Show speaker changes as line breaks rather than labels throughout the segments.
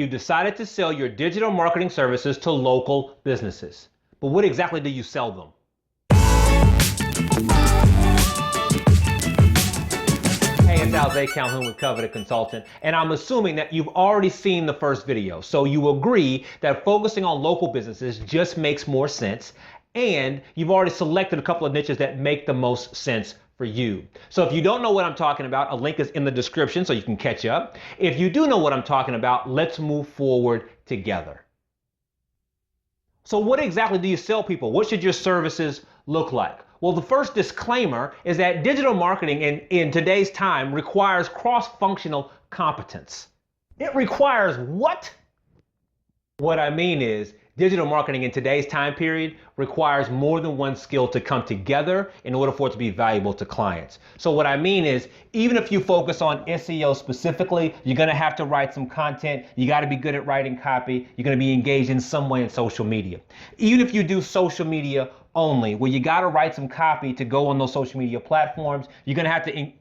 You decided to sell your digital marketing services to local businesses. But what exactly do you sell them? Hey, it's Alze Calhoun with Coveted Consultant, and I'm assuming that you've already seen the first video, so you agree that focusing on local businesses just makes more sense, and you've already selected a couple of niches that make the most sense for you. So if you don't know what I'm talking about, a link is in the description so you can catch up. If you do know what I'm talking about, let's move forward together. So what exactly do you sell people? What should your services look like? Well, the first disclaimer is that digital marketing in today's time requires cross-functional competence. It requires what? What I mean is, digital marketing in today's time period requires more than one skill to come together in order for it to be valuable to clients. So what I mean is, even if you focus on SEO specifically, you're gonna have to write some content, you gotta be good at writing copy, you're gonna be engaged in some way in social media. Even if you do social media only, where you gotta write some copy to go on those social media platforms, you're gonna have to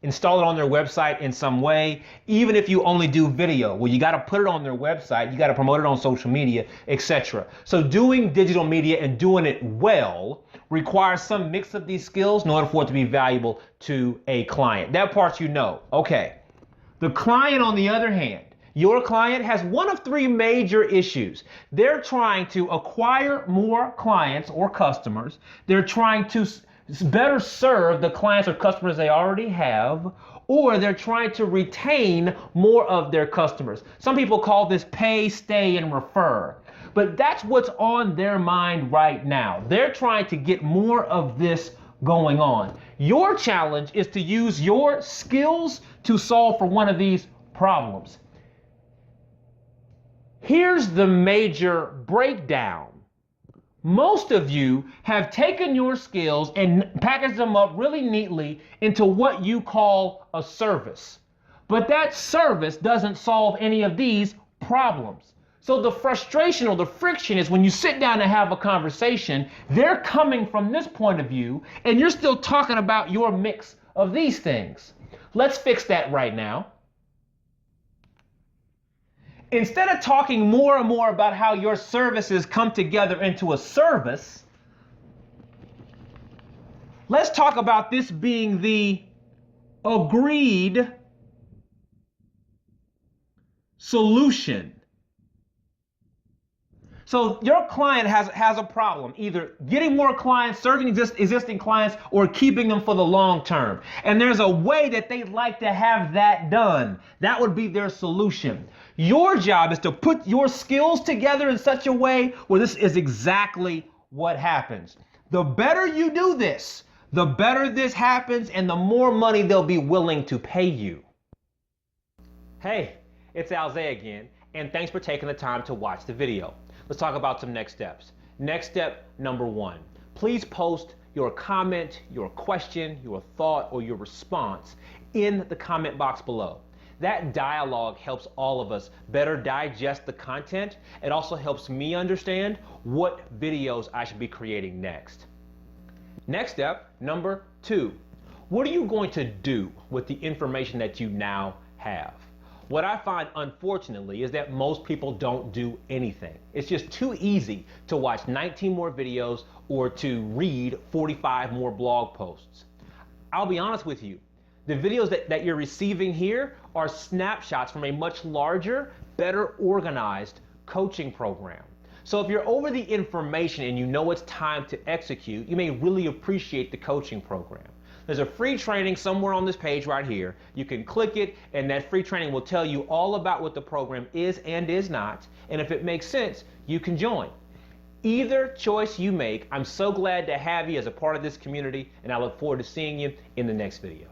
install it on their website in some way. Even if you only do video, well, you got to put it on their website, you got to promote it on social media, etc. So doing digital media and doing it well requires some mix of these skills in order for it to be valuable to a client. That part you know. Okay. The client, on the other hand, your client has one of three major issues. They're trying to acquire more clients or customers. They're trying to better serve the clients or customers they already have, or they're trying to retain more of their customers. Some people call this pay, stay, and refer. But that's what's on their mind right now. They're trying to get more of this going on. Your challenge is to use your skills to solve for one of these problems. Here's the major breakdown. Most of you have taken your skills and packaged them up really neatly into what you call a service. But that service doesn't solve any of these problems. So the frustration or the friction is when you sit down and have a conversation, they're coming from this point of view and you're still talking about your mix of these things. Let's fix that right now. Instead of talking more and more about how your services come together into a service, let's talk about this being the agreed solution. So your client has a problem, either getting more clients, serving existing clients, or keeping them for the long term. And there's a way that they'd like to have that done. That would be their solution. Your job is to put your skills together in such a way where this is exactly what happens. The better you do this, the better this happens and the more money they'll be willing to pay you. Hey, it's Alze again, and thanks for taking the time to watch the video. Let's talk about some next steps. Next step number 1, please post your comment, your question, your thought, or your response in the comment box below. That dialogue helps all of us better digest the content. It also helps me understand what videos I should be creating next. Next step number 2, what are you going to do with the information that you now have? What I find, unfortunately, is that most people don't do anything. It's just too easy to watch 19 more videos or to read 45 more blog posts. I'll be honest with you, the videos that you're receiving here are snapshots from a much larger, better organized coaching program. So if you're over the information and you know it's time to execute, you may really appreciate the coaching program. There's a free training somewhere on this page right here. You can click it and that free training will tell you all about what the program is and is not. And if it makes sense, you can join. Either choice you make, I'm so glad to have you as a part of this community, and I look forward to seeing you in the next video.